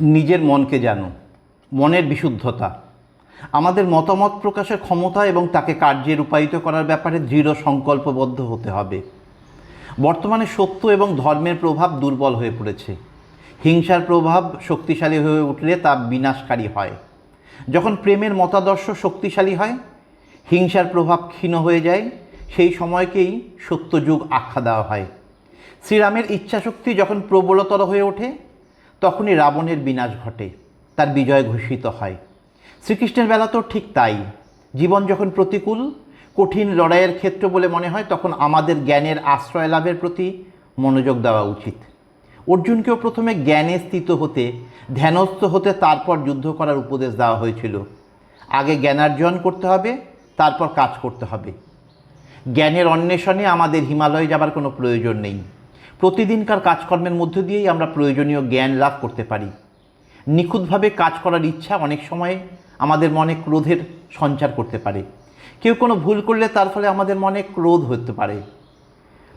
নিজের মনকে জানো। মনের বিশুদ্ধতা, আমাদের মতামত প্রকাশের ক্ষমতা এবং তাকে কার্যে রূপায়িত করার ব্যাপারে দৃঢ় সংকল্পবদ্ধ হতে হবে। বর্তমানে সত্য এবং ধর্মের প্রভাব দুর্বল হয়ে পড়েছে। হিংসার প্রভাব শক্তিশালী হয়ে উঠলে তা বিনাশকারী হয়। যখন প্রেমের মতাদর্শ শক্তিশালী হয়, হিংসার প্রভাব ক্ষীণ হয়ে যায়। সেই সময়কেই সত্যযুগ আখ্যা দেওয়া হয়। শ্রীরামের ইচ্ছাশক্তি যখন প্রবলতর হয়ে ওঠে, তখনই রাবণের বিনাশ ঘটে, তার বিজয় ঘোষিত হয়। শ্রীকৃষ্ণের বেলাতেও ঠিক তাই। জীবন যখন প্রতিকূল, কঠিন লড়াইয়ের ক্ষেত্র বলে মনে হয়, তখন আমাদের জ্ঞানের আশ্রয় লাভের প্রতি মনোযোগ দেওয়া উচিত। অর্জুনকেও প্রথমে জ্ঞানে স্থিত হতে, ধ্যানস্থ হতে, তারপর যুদ্ধ করার উপদেশ দেওয়া হয়েছিল। আগে জ্ঞানার্জন করতে হবে, তারপর কাজ করতে হবে। জ্ঞানের অন্বেষণে আমাদের হিমালয়ে যাবার কোনো প্রয়োজন নেই। প্রতিদিনকার কাজকর্মের মধ্য দিয়েই আমরা প্রয়োজনীয় জ্ঞান লাভ করতে পারি। নিখুঁতভাবে কাজ করার ইচ্ছা অনেক সময় আমাদের মনে ক্রোধের সঞ্চার করতে পারে। কেউ কোনো ভুল করলে তার ফলে আমাদের মনে ক্রোধ হতে পারে।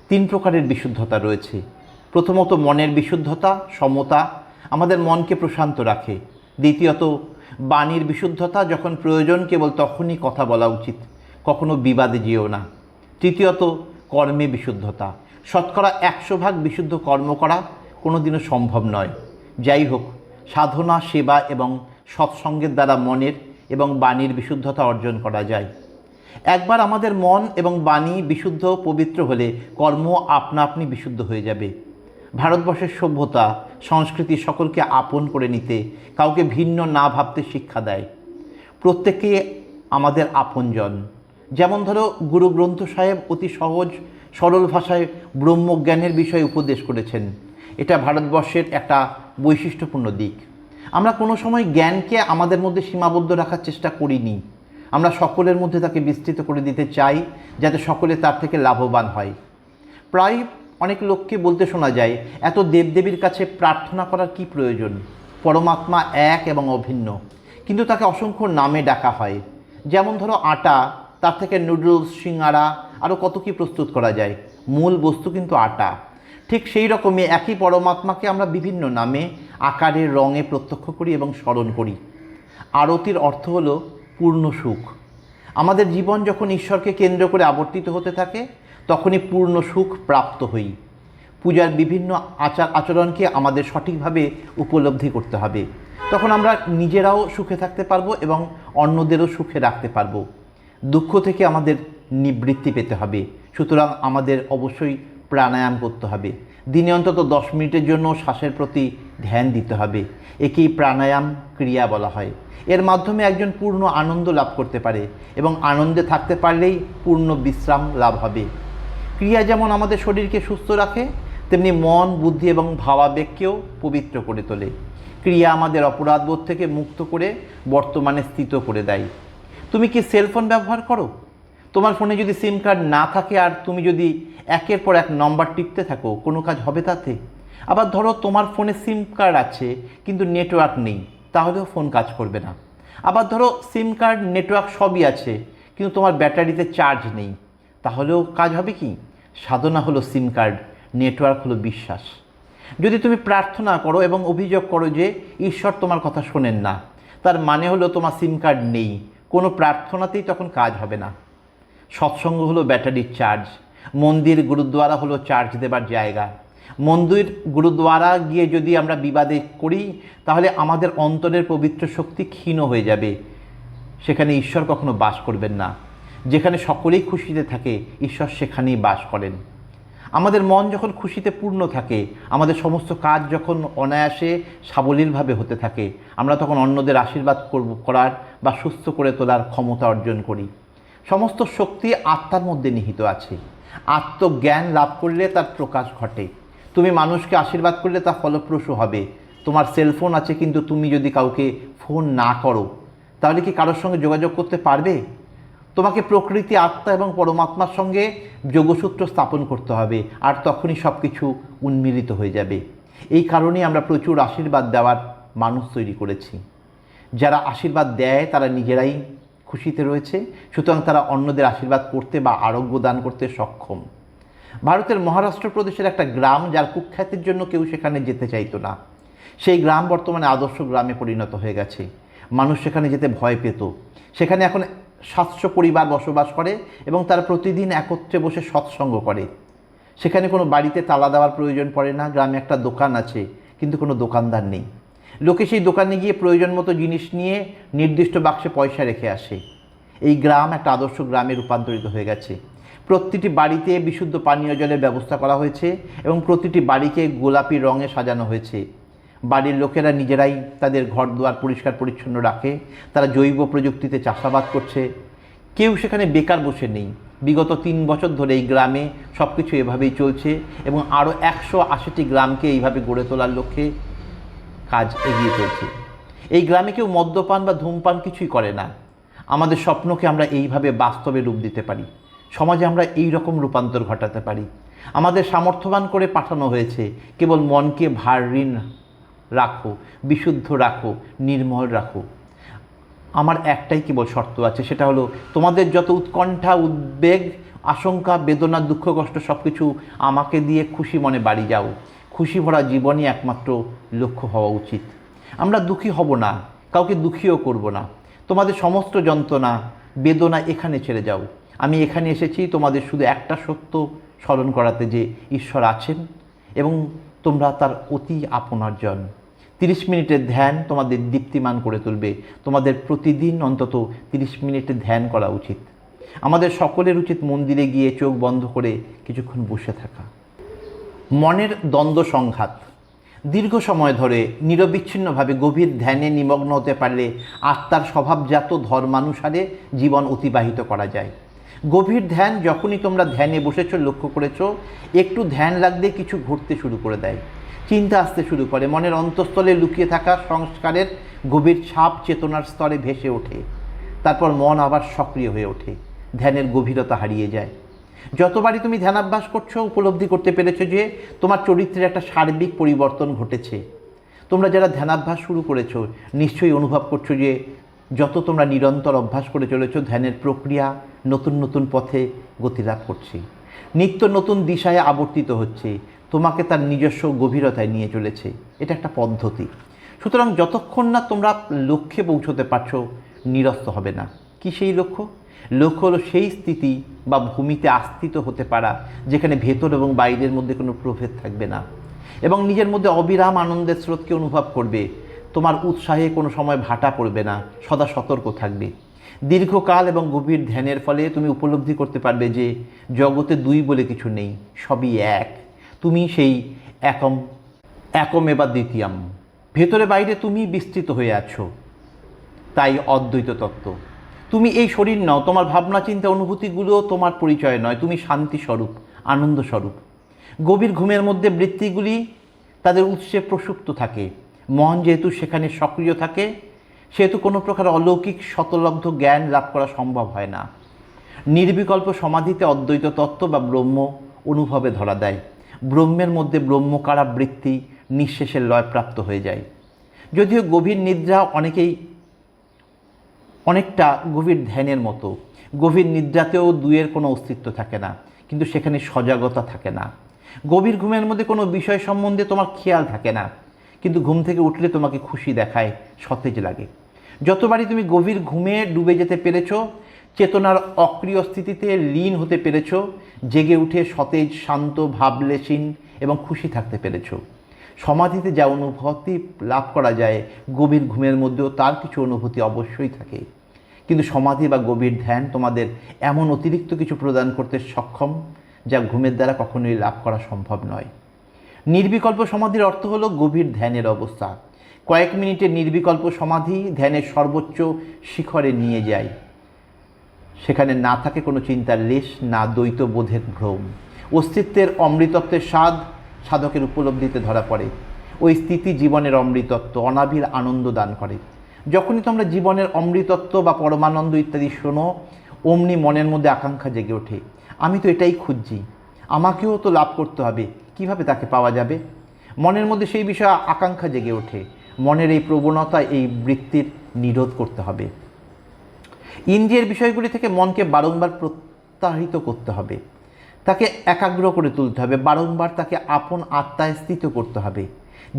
3 প্রকারের বিশুদ্ধতা রয়েছে। প্রথমত মনের বিশুদ্ধতা, সমতা, আমাদের মনকে প্রশান্ত রাখে। দ্বিতীয়ত বাণীর বিশুদ্ধতা, যখন প্রয়োজন কেবল তখনই কথা বলা উচিত, কখনো বিবাদে যেও না। তৃতীয়ত কর্মে বিশুদ্ধতা, শতকরা 100% বিশুদ্ধ কর্ম করা কোনোদিনও সম্ভব নয়। যাই হোক, সাধনা, সেবা এবং সৎসঙ্গের দ্বারা মনের এবং বাণীর বিশুদ্ধতা অর্জন করা যায়। একবার আমাদের মন এবং বাণী বিশুদ্ধ পবিত্র হলে কর্ম আপনা আপনি বিশুদ্ধ হয়ে যাবে। ভারতবর্ষের সভ্যতা, সংস্কৃতি সকলকে আপন করে নিতে, কাউকে ভিন্ন না ভাবতে শিক্ষা দেয়। প্রত্যেকে আমাদের আপনজন। যেমন ধরো, গুরু গ্রন্থ সাহেব অতি সহজ সরল ভাষায় ব্রহ্মজ্ঞানের বিষয়ে উপদেশ করেছেন। এটা ভারতবর্ষের একটা বৈশিষ্ট্যপূর্ণ দিক। আমরা কোনো সময় জ্ঞানকে আমাদের মধ্যে সীমাবদ্ধ রাখার চেষ্টা করিনি। আমরা সকলের মধ্যে তাকে বিস্তৃত করে দিতে চাই, যাতে সকলে তার থেকে লাভবান হয়। প্রায় অনেক লোককে বলতে শোনা যায়, এত দেবদেবীর কাছে প্রার্থনা করার কি প্রয়োজন? পরমাত্মা এক এবং অভিন্ন, কিন্তু তাকে অসংখ্য নামে ডাকা হয়। যেমন ধরো আটা, তার থেকে নুডলস, সিঙ্গারা, আরও কত কী প্রস্তুত করা যায়। মূল বস্তু কিন্তু আটা। ঠিক সেই রকমই একই পরমাত্মাকে আমরা বিভিন্ন নামে, আকারে, রঙে প্রত্যক্ষ করি এবং স্মরণ করি। আরতির অর্থ হলো পূর্ণ সুখ। আমাদের জীবন যখন ঈশ্বরকে কেন্দ্র করে আবর্তিত হতে থাকে, তখনই পূর্ণ সুখ প্রাপ্ত হই। পূজার বিভিন্ন আচার আচরণকে আমাদের সঠিকভাবে উপলব্ধি করতে হবে। তখন আমরা নিজেরাও সুখে থাকতে পারবো এবং অন্যদেরও সুখে রাখতে পারবো। দুঃখ থেকে আমাদের নিবৃত্তি পেতে হবে। সুতরাং আমাদের অবশ্যই প্রাণায়াম করতে হবে। দিনে অন্তত 10 মিনিটের জন্য শ্বাসের প্রতি ধ্যান দিতে হবে। একেই প্রাণায়াম ক্রিয়া বলা হয়। এর মাধ্যমে একজন পূর্ণ আনন্দ লাভ করতে পারে এবং আনন্দে থাকতে পারলেই পূর্ণ বিশ্রাম লাভ হবে। ক্রিয়া যেমন আমাদের শরীরকে সুস্থ রাখে, তেমনি মন, বুদ্ধি এবং ভাবাবেগকেও পবিত্র করে তোলে। ক্রিয়া আমাদের অপরাধবোধ থেকে মুক্ত করে বর্তমানে স্থিত করে দেয়। তুমি কি সেলফোন ব্যবহার করো? তোমার ফোনে যদি সিম কার্ড না থাকে আর তুমি যদি একের পর এক নম্বর টিপতে থাকো, কোনো কাজ হবে তাতে? আবার ধরো তোমার ফোনে সিম কার্ড আছে কিন্তু নেটওয়ার্ক নেই, তাহলেও ফোন কাজ করবে না। আবার ধরো সিম কার্ড, নেটওয়ার্ক সবই আছে, কিন্তু তোমার ব্যাটারিতে চার্জ নেই, তাহলেও কাজ হবে কি? সাধনা হলো সিম কার্ড, নেটওয়ার্ক হলো বিশ্বাস। যদি তুমি প্রার্থনা করো এবং অভিযোগ করো যে ঈশ্বর তোমার কথা শোনেন না, তার মানে হলো তোমার সিম কার্ড নেই, কোনো প্রার্থনাতেই তখন কাজ হবে না। সৎসঙ্গ হলো ব্যাটারির চার্জ। মন্দির, গুরুদ্বারা হলো চার্জ দেবার জায়গা। মন্দির, গুরুদ্বারা গিয়ে যদি আমরা বিবাদে করি, তাহলে আমাদের অন্তরের পবিত্র শক্তি ক্ষীণ হয়ে যাবে। সেখানে ঈশ্বর কখনো বাস করবেন না। যেখানে সকলেই খুশিতে থাকে, ঈশ্বর সেখানেই বাস করেন। আমাদের মন যখন খুশিতে পূর্ণ থাকে, আমাদের সমস্ত কাজ যখন অনায়াসে সাবলীলভাবে হতে থাকে, আমরা তখন অন্যদের আশীর্বাদ করার বা সুস্থ করে তোলার ক্ষমতা অর্জন করি। সমস্ত শক্তি আত্মার মধ্যে নিহিত আছে। আত্মজ্ঞান লাভ করলে তার প্রকাশ ঘটে। তুমি মানুষকে আশীর্বাদ করলে তা ফলপ্রসূ হবে। তোমার সেলফোন আছে, কিন্তু তুমি যদি কাউকে ফোন না করো, তাহলে কি কারোর সঙ্গে যোগাযোগ করতে পারবে? তোমাকে প্রকৃতি, আত্মা এবং পরমাত্মার সঙ্গে যোগসূত্র স্থাপন করতে হবে, আর তখনই সব কিছু উন্মিলিত হয়ে যাবে। এই কারণেই আমরা প্রচুর আশীর্বাদ দেওয়ার মানুষ তৈরি করেছি। যারা আশীর্বাদ দেয় তারা নিজেরাই খুশিতে রয়েছে, সুতরাং তারা অন্যদের আশীর্বাদ করতে বা আরোগ্য দান করতে সক্ষম। ভারতের মহারাষ্ট্র প্রদেশের একটা গ্রাম, যার কুখ্যাতির জন্য কেউ সেখানে যেতে চাইতো না। সেই গ্রাম বর্তমানে আদর্শ গ্রামে পরিণত হয়ে গেছে। মানুষ সেখানে যেতে ভয় পেত। সেখানে এখন 700 পরিবার বসবাস করে এবং তারা প্রতিদিন একত্রে বসে সৎসঙ্গ করে। সেখানে কোনো বাড়িতে তালা দেওয়ার প্রয়োজন পড়ে না। গ্রামে একটা দোকান আছে, কিন্তু কোনো দোকানদার নেই। লোকে সেই দোকানে গিয়ে প্রয়োজন মতো জিনিস নিয়ে নির্দিষ্ট বাক্সে পয়সা রেখে আসে। এই গ্রাম একটা আদর্শ গ্রামে রূপান্তরিত হয়ে গেছে। প্রতিটি বাড়িতে বিশুদ্ধ পানীয় জলের ব্যবস্থা করা হয়েছে এবং প্রতিটি বাড়িকে গোলাপি রঙে সাজানো হয়েছে। বাড়ির লোকেরা নিজেরাই তাদের ঘরদুয়ার পরিষ্কার পরিচ্ছন্ন রাখে। তারা জৈব প্রযুক্তিতে চাষাবাদ করছে। কেউ সেখানে বেকার বসে নেই। বিগত 3 বছর ধরে এই গ্রামে সব কিছু এভাবেই চলছে এবং আরও 180টি গ্রামকে এইভাবে গড়ে তোলার লক্ষ্যে কাজ এগিয়ে চলছে। এই গ্রামে কেউ মদ্যপান বা ধূমপান কিছুই করে না। আমাদের স্বপ্নকে আমরা এইভাবে বাস্তবে রূপ দিতে পারি। সমাজে আমরা এই রকম রূপান্তর ঘটাতে পারি। আমাদের সামর্থ্যবান করে পাঠানো হয়েছে কেবল মনকে ভারহীন রাখো, বিশুদ্ধ রাখো, নির্মল রাখো। আমার একটাই কেবল শর্ত আছে, সেটা হলো তোমাদের যত উৎকণ্ঠা, উদ্বেগ, আশঙ্কা, বেদনা, দুঃখ, কষ্ট সব কিছু আমাকে দিয়ে খুশি মনে বাড়ি যাও। খুশি ভরা জীবনই একমাত্র লক্ষ্য হওয়া উচিত। আমরা দুঃখী হব না, কাউকে দুঃখীও করব না। তোমাদের সমস্ত যন্ত্রণা, বেদনা এখানে ছেড়ে যাও। আমি এখানে এসেছি তোমাদের শুধু একটা সত্য স্মরণ করাতে, যে ঈশ্বর আছেন এবং তোমরা তার অতি আপনারজন। 30 মিনিটের ধ্যান তোমাদের দীপ্তিমান করে তুলবে। তোমাদের প্রতিদিন অন্তত 30 মিনিটের ধ্যান করা উচিত। আমাদের সকলের উচিত মন্দিরে গিয়ে চোখ বন্ধ করে কিছুক্ষণ বসে থাকা। মনের দ্বন্দ্ব সংঘাত। দীর্ঘ সময় ধরে নিরবিচ্ছিন্নভাবে গভীর ধ্যানে নিমগ্ন হতে পারলে আত্মার স্বভাবজাত ধর্মানুসারে জীবন অতিবাহিত করা যায়। গভীর ধ্যান, যখনই তোমরা ধ্যানে বসেছ, লক্ষ্য করেছ, একটু ধ্যান লাগলে কিছু ঘটতে শুরু করে দেয়। চিন্তা আসতে শুরু করে। মনের অন্তঃস্থলে লুকিয়ে থাকা সংস্কারের গভীর ছাপ চেতনার স্তরে ভেসে ওঠে। তারপর মন আবার সক্রিয় হয়ে ওঠে। ধ্যানের গভীরতা হারিয়ে যায়। যতবারই তুমি ধ্যানাভ্যাস করছো, উপলব্ধি করতে পেরেছো যে তোমার চরিত্রের একটা সার্বিক পরিবর্তন ঘটেছে। তোমরা যারা ধ্যানাভ্যাস শুরু করেছো, নিশ্চয়ই অনুভব করছো যে যত তোমরা নিরন্তর অভ্যাস করে চলেছো, ধ্যানের প্রক্রিয়া নতুন নতুন পথে গতিলাভ করছে, নিত্য নতুন দিশায় আবর্তিত হচ্ছে, তোমাকে তার নিজস্ব গভীরতায় নিয়ে চলেছে। এটা একটা পদ্ধতি। সুতরাং যতক্ষণ না তোমরা লক্ষ্যে পৌঁছতে পারছো, নিরস্ত হবে না। কি সেই লক্ষ্য? লক্ষ্য হলো সেই স্থিতি বা ভূমিতে আস্থিত হতে পারা, যেখানে ভেতর এবং বাইরের মধ্যে কোনো প্রভেদ থাকবে না এবং নিজের মধ্যে অবিরাম আনন্দের স্রোতকে অনুভব করবে। তোমার উৎসাহে কোনো সময় ভাটা পড়বে না, সদা সতর্ক থাকবে। দীর্ঘকাল এবং গভীর ধ্যানের ফলে তুমি উপলব্ধি করতে পারবে যে জগতে দুই বলে কিছু নেই, সবই এক। তুমি সেই একমেবা দ্বিতীয়াম। ভেতরে বাইরে তুমি বিস্তৃত হয়ে আছো, তাই অদ্বৈত তত্ত্ব। তুমি এই শরীর নও, তোমার ভাবনা, চিন্তা, অনুভূতিগুলো তোমার পরিচয় নয়। তুমি শান্তি স্বরূপ, আনন্দ স্বরূপ। গভীর ঘুমের মধ্যে বৃত্তিগুলি তাদের উৎসে প্রসুপ্ত থাকে। মন যেহেতু সেখানে সক্রিয় থাকে, সেহেতু কোনো প্রকার অলৌকিক শতলব্ধ জ্ঞান লাভ করা সম্ভব হয় না। নির্বিকল্প সমাধিতে অদ্বৈত তত্ত্ব বা ব্রহ্ম অনুভবে ধরা দেয়। ব্রহ্মের মধ্যে ব্রহ্মকারা বৃত্তি নিঃশেষের লয়প্রাপ্ত হয়ে যায়। যদিও গভীর নিদ্রা অনেকটা গভীর ধ্যানের মতো। গভীর নিদ্রাতেও দুয়ের কোনো অস্তিত্ব থাকে না, কিন্তু সেখানে সজাগতা থাকে না। গভীর ঘুমের মধ্যে কোনো বিষয় সম্বন্ধে তোমার খেয়াল থাকে না, কিন্তু ঘুম থেকে উঠলে তোমাকে খুশি দেখায়, সতেজ লাগে। যতবারই তুমি গভীর ঘুমে ডুবে যেতে পেরেছ, চেতনার অক্রিয় স্থিতিতে লীন হতে পেরেছ, জেগে উঠে সতেজ, শান্ত, ভাবলেশীন এবং খুশি থাকতে পেরেছ। সমাধিতে যা অনুভূতি লাভ করা যায়, গভীর ঘুমের মধ্যেও তার কিছু অনুভূতি অবশ্যই থাকে। কিন্তু সমাধি বা গভীর ধ্যান তোমাদের এমন অতিরিক্ত কিছু প্রদান করতে সক্ষম, যা ঘুমের দ্বারা কখনোই লাভ করা সম্ভব নয়। নির্বিকল্প সমাধির অর্থ হলো গভীর ধ্যানের অবস্থা। কয়েক মিনিটের নির্বিকল্প সমাধি ধ্যানের সর্বোচ্চ শিখরে নিয়ে যায়। সেখানে না থাকে কোনো চিন্তার লেশ, না দ্বৈত বোধের ভ্রম। অস্তিত্বের অমৃতত্বের স্বাদ সাধকের উপলব্ধিতে ধরা পড়ে। ওই স্থিতি জীবনের অমৃতত্ব, অনাবিল আনন্দ দান করে। যখনই তোমরা জীবনের অমৃতত্ব বা পরমানন্দ ইত্যাদি শোনো, অমনি মনের মধ্যে আকাঙ্ক্ষা জেগে ওঠে। আমি তো এটাই খুঁজছি, আমাকেও তো লাভ করতে হবে, কিভাবে তাকে পাওয়া যাবে? মনের মধ্যে সেই বিষয়ে আকাঙ্ক্ষা জেগে ওঠে। মনের এই প্রবণতা, এই বৃত্তির নিরোধ করতে হবে। ইন্দ্রিয়ের বিষয়গুলি থেকে মনকে বারংবার প্রত্যাহৃত করতে হবে, তাকে একাগ্র করে তুলতে হবে, বারংবার তাকে আপন আত্মায় স্থিত করতে হবে।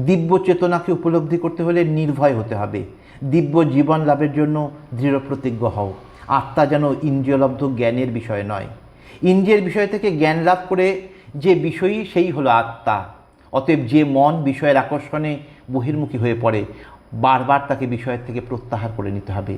দিব্য চেতনাকে উপলব্ধি করতে হলে নির্ভয় হতে হবে। দিব্য জীবন লাভের জন্য দৃঢ় প্রতিজ্ঞ হও। আত্মা যেন ইন্দ্রিয়লব্ধ জ্ঞানের বিষয় নয়। ইন্দ্রিয়ের বিষয় থেকে জ্ঞান লাভ করে যে বিষয়ী সেই হলো আত্মা। অতএব যে মন বিষয়ের আকর্ষণে বহির্মুখী হয়ে পড়ে, বারবার তাকে বিষয়ের থেকে প্রত্যাহার করে নিতে হবে।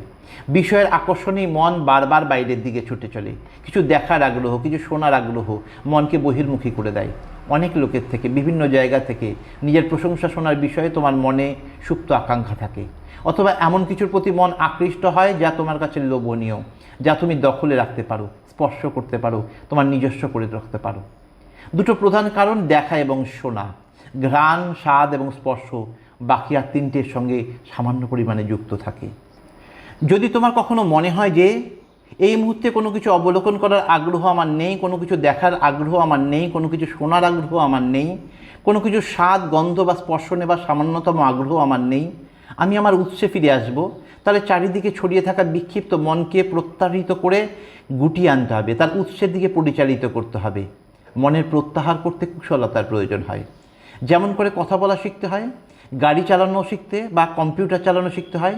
বিষয়ের আকর্ষণেই মন বারবার বাইরের দিকে ছুটে চলে। কিছু দেখার আগ্রহ, কিছু শোনার আগ্রহ মনকে বহির্মুখী করে দেয়। অনেক লোকের থেকে, বিভিন্ন জায়গা থেকে নিজের প্রশংসা শোনার বিষয়ে তোমার মনে সুপ্ত আকাঙ্ক্ষা থাকে, অথবা এমন কিছুর প্রতি মন আকৃষ্ট হয় যা তোমার কাছে লোভনীয়, যা তুমি দখলে রাখতে পারো, স্পর্শ করতে পারো, তোমার নিজস্ব করে রাখতে পারো। দুটো প্রধান কারণ দেখা এবং শোনা, ঘ্রাণ, স্বাদ এবং স্পর্শ, বাকি আর তিনটের সঙ্গে সামান্য পরিমাণে যুক্ত থাকে। যদি তোমার কখনো মনে হয় যে এই মুহূর্তে কোনো কিছু অবলোকন করার আগ্রহ আমার নেই, কোনো কিছু দেখার আগ্রহ আমার নেই, কোনো কিছু শোনার আগ্রহ আমার নেই, কোনো কিছু স্বাদ, গন্ধ বা স্পর্শ নেবার সামান্যতম আগ্রহ আমার নেই, আমি আমার উৎসে ফিরে আসব, তাহলে চারিদিকে ছড়িয়ে থাকা বিক্ষিপ্ত মনকে প্রত্যাহৃত করে গুটিয়ে আনতে হবে, তার উৎসের দিকে পরিচালিত করতে হবে। মনের প্রত্যাহার করতে কুশলতার প্রয়োজন হয়। যেমন করে কথা বলা শিখতে হয়, গাড়ি চালানো শিখতে বা কম্পিউটার চালানো শিখতে হয়,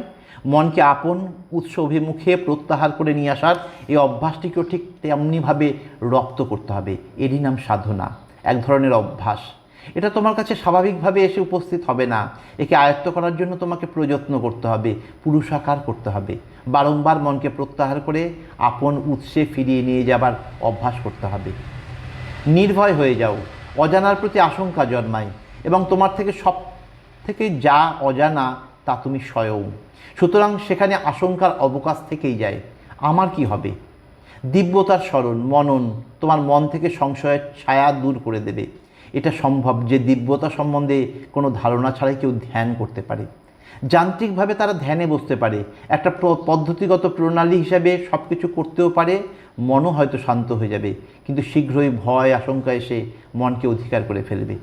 মনকে আপন উৎস অভিমুখে প্রত্যাহার করে নিয়ে আসার এই অভ্যাসটিকেও ঠিক তেমনিভাবে রপ্ত করতে হবে। এরই নাম সাধনা, এক ধরনের অভ্যাস। এটা তোমার কাছে স্বাভাবিকভাবে এসে উপস্থিত হবে না। একে আয়ত্ত করার জন্য তোমাকে প্রযত্ন করতে হবে, পুরুষাকার করতে হবে। বারংবার মনকে প্রত্যাহার করে আপন উৎসে ফিরিয়ে নিয়ে যাবার অভ্যাস করতে হবে। নির্ভয় হয়ে যাও, অজানার প্রতি আশঙ্কা জন্মায়, এবং তোমার থেকে সব থেকে যা অজানা তা তুমি স্বয়ং। সুতরাং সেখানে আশঙ্কার অবকাশ থেকেই যায়। আমার কি হবে? দিব্যতার স্মরণ, মনন তোমার মন থেকে সংশয়ের ছায়া দূর করে দেবে। এটা সম্ভব যে দিব্যতা সম্বন্ধে কোনো ধারণা ছাড়াই কেউ ধ্যান করতে পারে। যান্ত্রিকভাবে তারা ধ্যানে বসতে পারে, একটা পদ্ধতিগত প্রণালী হিসাবে সব কিছু করতেও পারে, মনও হয়তো শান্ত হয়ে যাবে, কিন্তু শীঘ্রই ভয়, আশঙ্কা এসে মনকে অধিকার করে ফেলবে।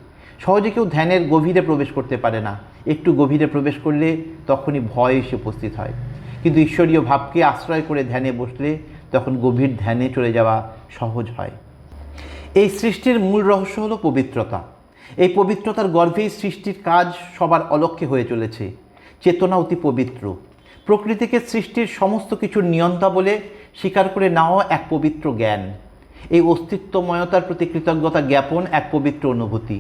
সহজে কেউ ধ্যানের গভীরে প্রবেশ করতে পারে না। একটু গভীরে প্রবেশ করলে তখনই ভয় এসে উপস্থিত হয়। কিন্তু ঈশ্বরীয় ভাবকে আশ্রয় করে ধ্যানে বসলে তখন গভীর ধ্যানে চলে যাওয়া সহজ হয়। এই সৃষ্টির মূল রহস্য হলো পবিত্রতা। এই পবিত্রতার গর্ভেই সৃষ্টির কাজ সবার অলক্ষ্যে হয়ে চলেছে। চেতনা অতি পবিত্র। প্রকৃতিকে সৃষ্টির সমস্ত কিছুর নিয়ন্তা বলে স্বীকার করে নেওয়া এক পবিত্র জ্ঞান। এই অস্তিত্বময়তার প্রতি কৃতজ্ঞতা জ্ঞাপন এক পবিত্র অনুভূতি।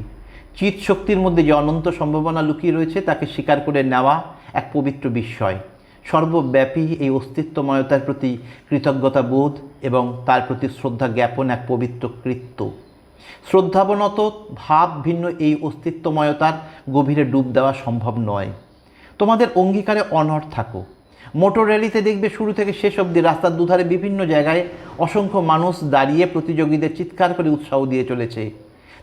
চিৎ শক্তির মধ্যে যে অনন্ত সম্ভাবনা লুকিয়ে রয়েছে তাকে স্বীকার করে নেওয়া এক পবিত্র বিস্ময়। সর্বব্যাপী এই অস্তিত্বময়তার প্রতি কৃতজ্ঞতা বোধ এবং তার প্রতি শ্রদ্ধা জ্ঞাপন এক পবিত্র কৃত্য। শ্রদ্ধাবনত ভাব ভিন্ন এই অস্তিত্বময়তার গভীরে ডুব দেওয়া সম্ভব নয়। তোমাদের অঙ্গীকারে অনড় থাকো। মোটর র্যালিতে দেখবে শুরু থেকে শেষ অবধি রাস্তার দুধারে বিভিন্ন জায়গায় অসংখ্য মানুষ দাঁড়িয়ে প্রতিযোগীদের চিৎকার করে উৎসাহ দিয়ে চলেছে।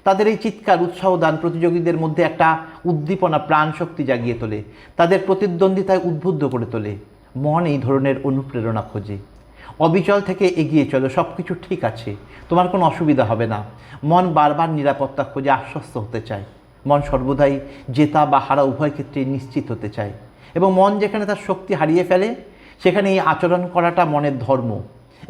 তাদের এই চিৎকার, উৎসাহ দান প্রতিযোগীদের মধ্যে একটা উদ্দীপনা, প্রাণ শক্তি জাগিয়ে তোলে, তাদের প্রতিদ্বন্দ্বিতায় উদ্বুদ্ধ করে তোলে। মন এই ধরনের অনুপ্রেরণা খোঁজে। অবিচল থেকে এগিয়ে চলো, সব কিছু ঠিক আছে, তোমার কোনো অসুবিধা হবে না। মন বারবার নিরাপত্তা খোঁজে, আশ্বস্ত হতে চায়। মন সর্বদাই জেতা বা হারা উভয় ক্ষেত্রে নিশ্চিত হতে চায়, এবং মন যেখানে তার শক্তি হারিয়ে ফেলে সেখানে এই আচরণ করাটা মনের ধর্ম।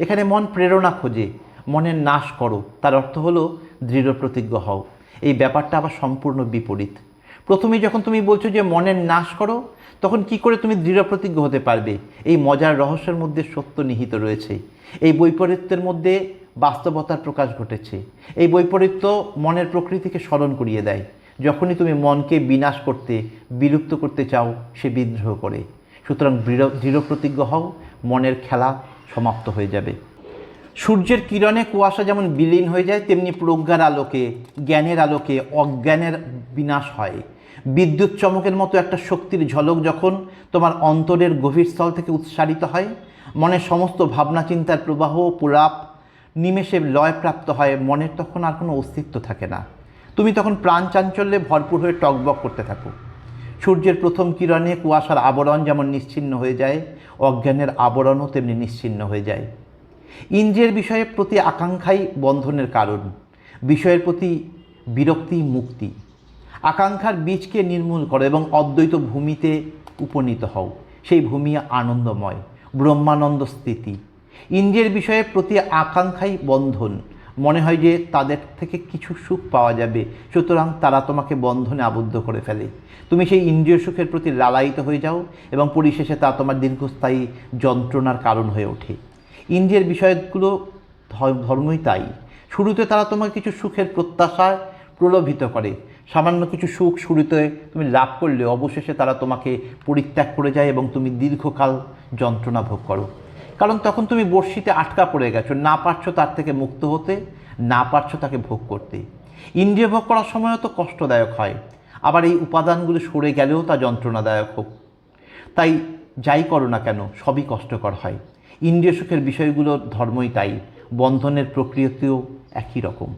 এখানে মন প্রেরণা খোঁজে। মনের নাশ করো তার অর্থ হলো দৃঢ় প্রতিজ্ঞ হও। এই ব্যাপারটা আবার সম্পূর্ণ বিপরীত। প্রথমেই যখন তুমি বলছো যে মনের নাশ করো, তখন কি করে তুমি দৃঢ় প্রতিজ্ঞ হতে পারবে? এই মজার রহস্যের মধ্যে সত্য নিহিত রয়েছে। এই বৈপরীত্যের মধ্যে বাস্তবতার প্রকাশ ঘটেছে। এই বৈপরীত্য মনের প্রকৃতিকে স্মরণ করিয়ে দেয়। যখনই তুমি মনকে বিনাশ করতে, বিলুপ্ত করতে চাও, সে বিদ্রোহ করে। সুতরাং দৃঢ় প্রতিজ্ঞ হও, মনের খেলা সমাপ্ত হয়ে যাবে। সূর্যের কিরণে কুয়াশা যেমন বিলীন হয়ে যায়, তেমনি প্রজ্ঞার আলোকে, জ্ঞানের আলোকে অজ্ঞানের বিনাশ হয়। বিদ্যুৎ চমকের মতো একটা শক্তির ঝলক যখন তোমার অন্তরের গভীর স্থল থেকে উৎসারিত হয়, মনের সমস্ত ভাবনা চিন্তার প্রবাহ পুলাপ নিমেষে লয়প্রাপ্ত হয়। মনের তখন আর কোনো অস্তিত্ব থাকে না। তুমি তখন প্রাণ চাঞ্চল্যে ভরপুর হয়ে টকবক করতে থাকো। সূর্যের প্রথম কিরণে কুয়াশার আবরণ যেমন নিশ্চিহ্ন হয়ে যায়, অজ্ঞানের আবরণও তেমনি নিশ্চিহ্ন হয়ে যায়। ইন্দ্রিয়ের বিষয়ের প্রতি আকাঙ্ক্ষাই বন্ধনের কারণ। বিষয়ের প্রতি বিরক্তি মুক্তি। আকাঙ্ক্ষার বীজকে নির্মূল করো এবং অদ্বৈত ভূমিতে উপনীত হও। সেই ভূমি আনন্দময়, ব্রহ্মানন্দ স্থিতি। ইন্দ্রিয়ের বিষয়ের প্রতি আকাঙ্ক্ষাই বন্ধন। মনে হয় যে তাদের থেকে কিছু সুখ পাওয়া যাবে, সুতরাং তারা তোমাকে বন্ধনে আবদ্ধ করে ফেলে। তুমি সেই ইন্দ্রিয় সুখের প্রতি লালায়িত হয়ে যাও এবং পরিশেষে তা তোমার দীর্ঘস্থায়ী যন্ত্রণার কারণ হয়ে ওঠে। ইন্দ্রিয়ের বিষয়গুলো ধর্মই তাই। শুরুতে তারা তোমাকে কিছু সুখের প্রত্যাশায় প্রলোভিত করে। সামান্য কিছু সুখ শুরুতে তুমি লাভ করলে অবশেষে তারা তোমাকে পরিত্যাগ করে যায় এবং তুমি দীর্ঘকাল যন্ত্রণা ভোগ করো। কারণ তখন তুমি বড়শিতে আটকা পড়ে গেছো, না পারছো তার থেকে মুক্ত হতে, না পারছো তাকে ভোগ করতে। ইন্দ্রিয় ভোগ করার সময়ও তো কষ্টদায়ক হয়, আবার এই উপাদানগুলো সরে গেলেও তা যন্ত্রণাদায়ক হোক। তাই যাই করো না কেন সবই কষ্টকর হয়। ইন্দ্রিয় সুখের বিষয়গুলোর ধর্মই তাই। বন্ধনের প্রক্রিয়াতেও একই রকম।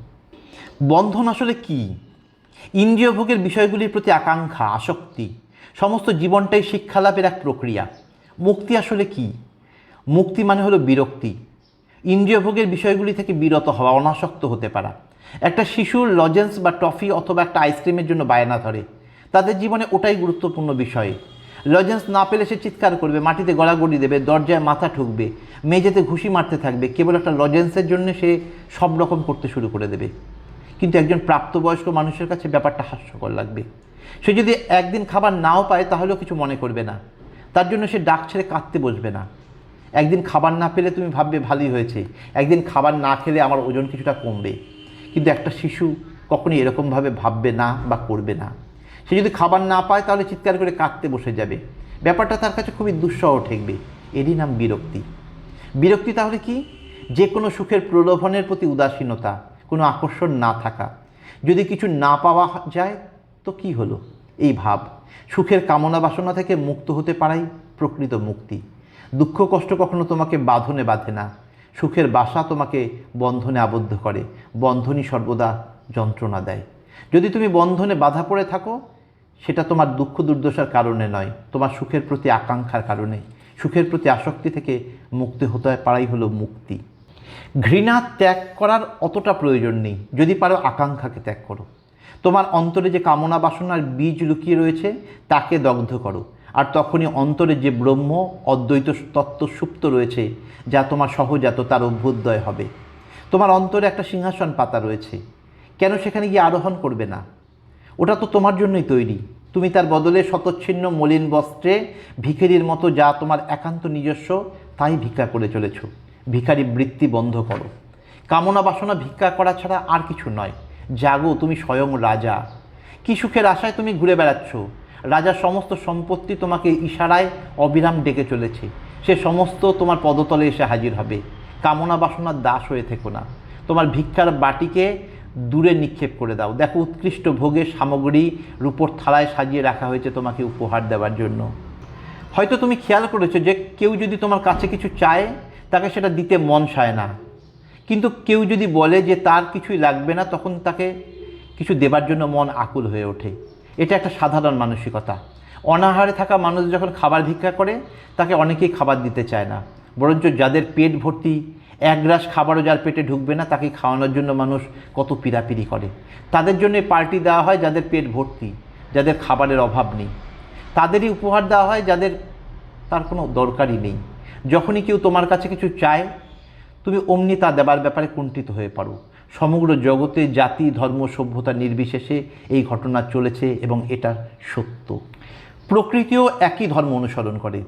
বন্ধন আসলে কি? ইন্দ্রিয় ভোগের বিষয়গুলির প্রতি আকাঙ্ক্ষা, আসক্তি, সমস্ত জীবনটাই শিক্ষালাভের এক প্রক্রিয়া। মুক্তি আসলে কি? মুক্তি মানে হলো বিরক্তি, ইন্দ্রিয় ভোগের বিষয়গুলি থেকে বিরত হওয়া, অনাসক্ত হতে পারা। একটা শিশুর লজেন্স বা টফি অথবা একটা আইসক্রিমের জন্য বায়না ধরে, তাদের জীবনে ওটাই গুরুত্বপূর্ণ বিষয়। লজেন্স না পেলে সে চিৎকার করবে, মাটিতে গড়াগড়ি দেবে, দরজায় মাথা ঠুকবে, মেঝেতে ঘুষি মারতে থাকবে। কেবল একটা লজেন্সের জন্য সে সব রকম করতে শুরু করে দেবে। কিন্তু একজন প্রাপ্তবয়স্ক মানুষের কাছে ব্যাপারটা হাস্যকর লাগবে। সে যদি একদিন খাবার নাও পায় তাহলেও কিছু মনে করবে না, তার জন্য সে ডাক ছেড়ে কাঁদতে বসবে না। একদিন খাবার না পেলে তুমি ভাববে ভালোই হয়েছে, একদিন খাবার না খেলে আমার ওজন কিছুটা কমবে। কিন্তু একটা শিশু কখনই এরকমভাবে ভাববে না বা করবে না। সে যদি খাবার না পায় তাহলে চিৎকার করে কাঁদতে বসে যাবে। ব্যাপারটা তার কাছে খুবই দুঃসহ ঠেকবে। এরই নাম বিরক্তি। বিরক্তি তাহলে কি? যে কোনো সুখের প্রলোভনের প্রতি উদাসীনতা, কোনো আকর্ষণ না থাকা। যদি কিছু না পাওয়া যায় তো কি হলো, এই ভাব। সুখের কামনা বাসনা থেকে মুক্ত হতে পারাই প্রকৃত মুক্তি। দুঃখ কষ্ট কখনো তোমাকে বাঁধনে বাঁধে না, সুখের বাসা তোমাকে বন্ধনে আবদ্ধ করে। বন্ধনই সর্বদা যন্ত্রণা দেয়। যদি তুমি বন্ধনে বাধা পড়ে থাকো, সেটা তোমার দুঃখ দুর্দশার কারণে নয়, তোমার সুখের প্রতি আকাঙ্ক্ষার কারণে। সুখের প্রতি আসক্তি থেকে মুক্তি হতে পারাই হলো মুক্তি। ঘৃণা ত্যাগ করার অতটা প্রয়োজন নেই, যদি পারো আকাঙ্ক্ষাকে ত্যাগ করো। তোমার অন্তরে যে কামনা বাসনার বীজ লুকিয়ে রয়েছে তাকে দগ্ধ করো, আর তখনই অন্তরে যে ব্রহ্ম অদ্বৈত তত্ত্ব সুপ্ত রয়েছে, যা তোমার সহজাত, তার অভ্যুদয় হবে। তোমার অন্তরে একটা সিংহাসন পাতা রয়েছে, কেন সেখানে গিয়ে আরোহণ করবে না? ওটা তো তোমার জন্যই তৈরি। তুমি তার বদলে শতচ্ছিন্ন মলিন বস্ত্রে ভিখারির মতো যা তোমার একান্ত নিজস্ব তাই ভিক্ষা করে চলেছ। ভিখারি বৃত্তি বন্ধ করো। কামনা বাসনা ভিক্ষা করা ছাড়া আর কিছু নয়। জাগো, তুমি স্বয়ং রাজা। কি সুখের আশায় তুমি ঘুরে বেড়াচ্ছ? রাজার সমস্ত সম্পত্তি তোমাকে ইশারায় অবিরাম ডেকে চলেছে। সে সমস্ত তোমার পদতলে এসে হাজির হবে। কামনা বাসনার দাস হয়ে থেকো না। তোমার ভিক্ষার বাটিকে দূরে নিক্ষেপ করে দাও। দেখো, উৎকৃষ্ট ভোগের সামগ্রী রূপোর থালায় সাজিয়ে রাখা হয়েছে তোমাকে উপহার দেওয়ার জন্য। হয়তো তুমি খেয়াল করেছো যে কেউ যদি তোমার কাছে কিছু চায় তাকে সেটা দিতে মন চায় না, কিন্তু কেউ যদি বলে যে তার কিছুই লাগবে না, তখন তাকে কিছু দেবার জন্য মন আকুল হয়ে ওঠে। এটা একটা সাধারণ মানসিকতা। অনাহারে থাকা মানুষ যখন খাবার ভিক্ষা করে তাকে অনেকেই খাবার দিতে চায় না, বরঞ্চ যাদের পেট ভর্তি, এক গ্রাস খাবারও যার পেটে ঢুকবে না তাকে খাওয়ানোর জন্য মানুষ কত পিড়াপিড়ি করে। তাদের জন্য পার্টি দেওয়া হয় যাদের পেট ভর্তি, যাদের খাবারের অভাব নেই। তাদেরই উপহার দেওয়া হয় যাদের তার কোনো দরকারই নেই। যখনই কেউ তোমার কাছে কিছু চায় তুমি অমনি তা দেবার ব্যাপারে কুণ্ঠিত হয়ে পড়ো। সমগ্র জগতে জাতি ধর্ম সভ্যতা নির্বিশেষে এই ঘটনা চলেছে এবং এটা সত্য। প্রকৃতিও একই ধর্ম অনুসরণ করে।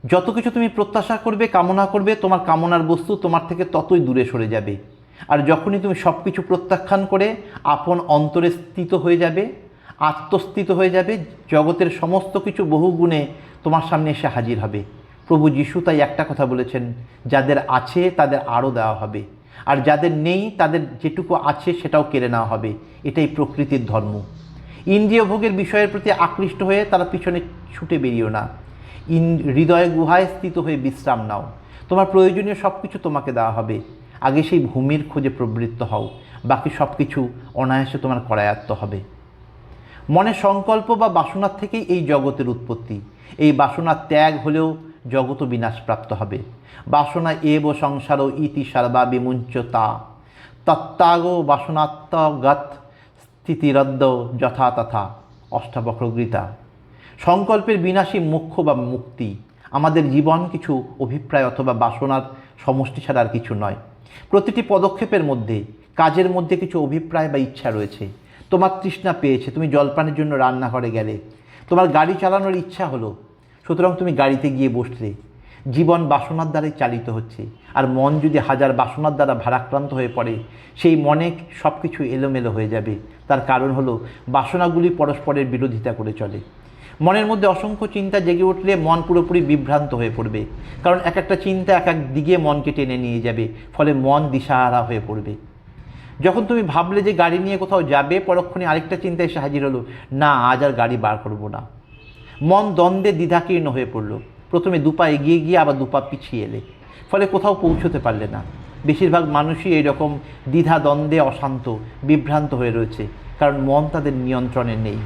যত কিছু তুমি প্রত্যাশা করবে, কামনা করবে, তোমার কামনার বস্তু তোমার থেকে ততই দূরে সরে যাবে। আর যখনই তুমি সব কিছু প্রত্যাখ্যান করে আপন অন্তরে স্থিত হয়ে যাবে, আত্মস্থিত হয়ে যাবে, জগতের সমস্ত কিছু বহু গুণে তোমার সামনে এসে হাজির হবে। প্রভু যিশু তাই একটা কথা বলেছেন, যাদের আছে তাদের আরও দেওয়া হবে, আর যাদের নেই তাদের যেটুকু আছে সেটাও কেড়ে নেওয়া হবে। এটাই প্রকৃতির ধর্ম। ইন্দ্রিয় ভোগের বিষয়ের প্রতি আকৃষ্ট হয়ে তারা পিছনে ছুটে বেরিও না। হৃদয় গুহায় স্থিত হয়ে বিশ্রাম নাও। তোমার প্রয়োজনীয় সব কিছু তোমাকে দেওয়া হবে। আগে সেই ভূমির খোঁজে প্রবৃত্ত হও, বাকি সব কিছু অনায়াসে তোমার করায়ত্ত হবে। মনে সংকল্প বা বাসনার থেকেই এই জগতের উৎপত্তি। এই বাসনার ত্যাগ হলেও জগৎ বিনাশপ্রাপ্ত হবে। বাসনা এব সংসার ইতি সার্বা বিমুঞ্চতা তত্ত্যাগ বাসনাত্মগত স্থিতিরদ্দ যথা তথা। অষ্টাবক্র গীতা। সংকল্পের বিনাশী মোক্ষ বা মুক্তি। আমাদের জীবন কিছু অভিপ্রায় অথবা বাসনার সমষ্টি ছাড়া আর কিছু নয়। প্রতিটি পদক্ষেপের মধ্যে, কাজের মধ্যে কিছু অভিপ্রায় বা ইচ্ছা রয়েছে। তোমার তৃষ্ণা পেয়েছে, তুমি জলপানের জন্য রান্নাঘরে গেলে। তোমার গাড়ি চালানোর ইচ্ছা হলো, সুতরাং তুমি গাড়িতে গিয়ে বসলে। জীবন বাসনার দ্বারাই চালিত হচ্ছে, আর মন যদি হাজার বাসনার দ্বারা ভারাক্রান্ত হয়ে পড়ে, সেই মনে সব কিছু এলোমেলো হয়ে যাবে। তার কারণ হলো বাসনাগুলি পরস্পরের বিরোধিতা করে চলে। মনের মধ্যে অসংখ্য চিন্তা জেগে উঠলে মন পুরোপুরি বিভ্রান্ত হয়ে পড়বে, কারণ এক একটা চিন্তা এক এক দিকে মনকে টেনে নিয়ে যাবে, ফলে মন দিশাহারা হয়ে পড়বে। যখন তুমি ভাবলে যে গাড়ি নিয়ে কোথাও যাবে, পরক্ষণে আরেকটা চিন্তা এসে হাজির হলো, না আজ আর গাড়ি বার করবো না। মন দ্বন্দ্বে দ্বিধাকীর্ণ হয়ে পড়লো। প্রথমে দুপা এগিয়ে গিয়ে আবার দুপা পিছিয়ে এলে, ফলে কোথাও পৌঁছতে পারলে না। বেশিরভাগ মানুষই এইরকম দ্বিধা দ্বন্দ্বে অশান্ত, বিভ্রান্ত হয়ে রয়েছে, কারণ মন তাদের নিয়ন্ত্রণে নেই।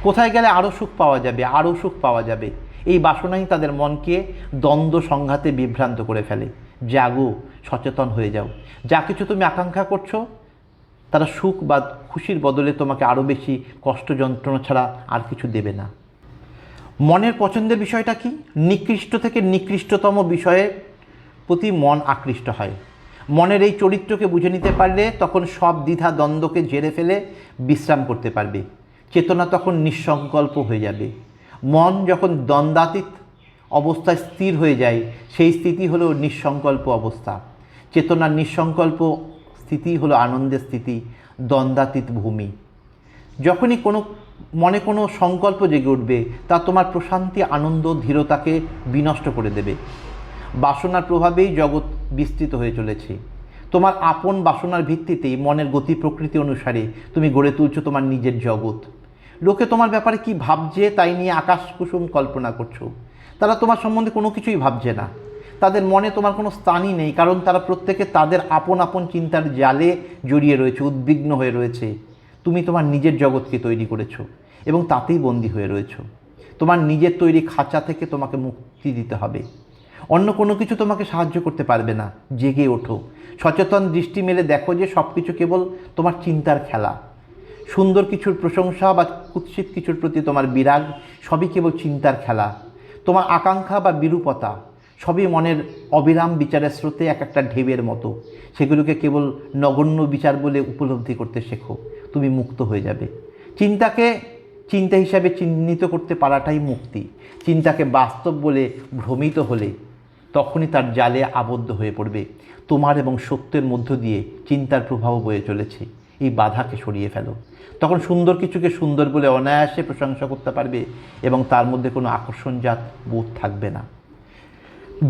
কোথায় গেলে আরও সুখ পাওয়া যাবে, আরও সুখ পাওয়া যাবে, এই বাসনাই তাদের মনকে দ্বন্দ্ব সংঘাতে বিভ্রান্ত করে ফেলে। জাগো, সচেতন হয়ে যাও। যা কিছু তুমি আকাঙ্ক্ষা করছো, তারা সুখ বা খুশির বদলে তোমাকে আরও বেশি কষ্ট যন্ত্রণা ছাড়া আর কিছু দেবে না। মনের পছন্দের বিষয়টা কি? নিকৃষ্ট থেকে নিকৃষ্টতম বিষয়ের প্রতি মন আকৃষ্ট হয়। মনের এই চরিত্রকে বুঝে নিতে পারলে তখন সব দ্বিধা দ্বন্দ্বকে ঝেড়ে ফেলে বিশ্রাম করতে পারবে। চেতনা তখন নিঃসংকল্প হয়ে যাবে। মন যখন দ্বন্দ্বাতীত অবস্থায় স্থির হয়ে যায়, সেই স্থিতি হলো নিঃসংকল্প অবস্থা। চেতনার নিঃসংকল্প স্থিতি হলো আনন্দের স্থিতি, দ্বন্দ্বাতীত ভূমি। যখনই মনে কোনো সংকল্প জেগে উঠবে, তা তোমার প্রশান্তি, আনন্দ, ধীরতাকে বিনষ্ট করে দেবে। বাসনার প্রভাবেই জগৎ বিস্তৃত হয়ে চলেছে। তোমার আপন বাসনার ভিত্তিতেই মনের গতি প্রকৃতি অনুসারে তুমি গড়ে তুলছো তোমার নিজের জগৎ। লোকে তোমার ব্যাপারে কি ভাবছে তাই নিয়ে আকাশ কুসুম কল্পনা করছো। তারা তোমার সম্বন্ধে কোনো কিছুই ভাবছে না। তাদের মনে তোমার কোনো স্থানই নেই, কারণ তারা প্রত্যেকে তাদের আপন আপন চিন্তার জালে জড়িয়ে রয়েছে, উদ্বিগ্ন হয়ে রয়েছে। তুমি তোমার নিজের জগৎকে তৈরি করেছো এবং তাতেই বন্দী হয়ে রয়েছো। তোমার নিজের তৈরি খাঁচা থেকে তোমাকে মুক্তি দিতে হবে। অন্য কোনো কিছু তোমাকে সাহায্য করতে পারবে না। জেগে ওঠো, সচেতন দৃষ্টি মেলে দেখো যে সব কিছু কেবল তোমার চিন্তার খেলা। সুন্দর কিছুর প্রশংসা বা কুৎসিত কিছুর প্রতি তোমার বিরাগ, সবই কেবল চিন্তার খেলা। তোমার আকাঙ্ক্ষা বা বিরূপতা সবই মনের অবিরাম বিচারের স্রোতে এক একটা ঢেউয়ের মতো। সেগুলোকে কেবল নগণ্য বিচার বলে উপলব্ধি করতে শেখো, তুমি মুক্ত হয়ে যাবে। চিন্তাকে চিন্তা হিসাবে চিহ্নিত করতে পারাটাই মুক্তি। চিন্তাকে বাস্তব বলে ভ্রমিত হলে তখনই তার জালে আবদ্ধ হয়ে পড়বে। তোমার এবং সত্যের মধ্য দিয়ে চিন্তার প্রভাব বয়ে চলেছে, এই বাধাকে সরিয়ে ফেলো। তখন সুন্দর কিছুকে সুন্দর বলে অনায়াসে প্রশংসা করতে পারবে এবং তার মধ্যে কোনো আকর্ষণজাত বোধ থাকবে না।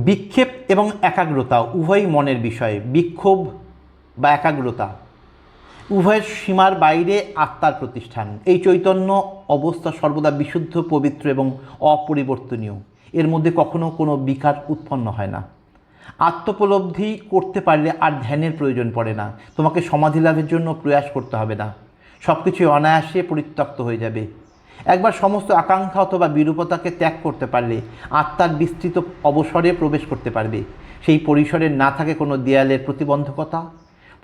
বিক্ষেপ এবং একাগ্রতা উভয়ই মনের বিষয়। বিক্ষোভ বা একাগ্রতা উভয়ের সীমার বাইরে আত্মার প্রতিষ্ঠান। এই চৈতন্য অবস্থা সর্বদা বিশুদ্ধ, পবিত্র এবং অপরিবর্তনীয়। এর মধ্যে কখনো কোনো বিকার উৎপন্ন হয় না। আত্মোপলব্ধি করতে পারলে আর ধ্যানের প্রয়োজন পড়ে না। তোমাকে সমাধি লাভের জন্য প্রয়াস করতে হবে না। সব কিছু অনায়াসে পরিত্যক্ত হয়ে যাবে। একবার সমস্ত আকাঙ্ক্ষা অথবা বিরূপতাকে ত্যাগ করতে পারলে আত্মার বিস্তৃত অবসরে প্রবেশ করতে পারবে। সেই পরিসরে না থাকে কোনো দেয়ালের প্রতিবন্ধকতা।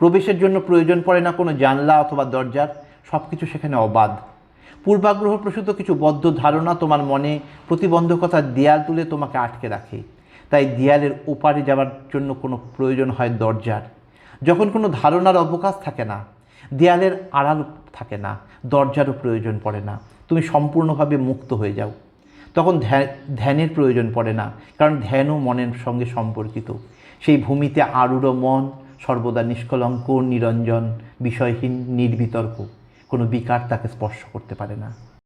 প্রবেশের জন্য প্রয়োজন পড়ে না কোনো জানলা অথবা দরজার। সব কিছু সেখানে অবাধ। পূর্বাগ্রহ প্রসূত কিছু বদ্ধ ধারণা তোমার মনে প্রতিবন্ধকতার দেয়াল তুলে তোমাকে আটকে রাখে। তাই দেয়ালের ওপারে যাওয়ার জন্য কোনো প্রয়োজন হয় দরজার। যখন কোনো ধারণার অবকাশ থাকে না, দেয়ালের আড়াল থাকে না, দরজারও প্রয়োজন পড়ে না, তুমি সম্পূর্ণভাবে মুক্ত হয়ে যাও। তখন ধ্যানের প্রয়োজন পড়ে না, কারণ ধ্যানও মনের সঙ্গে সম্পর্কিত। সেই ভূমিতে আরূঢ় মন সর্বদা নিষ্কলঙ্ক, নিরঞ্জন, বিষয়হীন, নির্বিতর্ক। কোনো বিকার তাকে স্পর্শ করতে পারে না।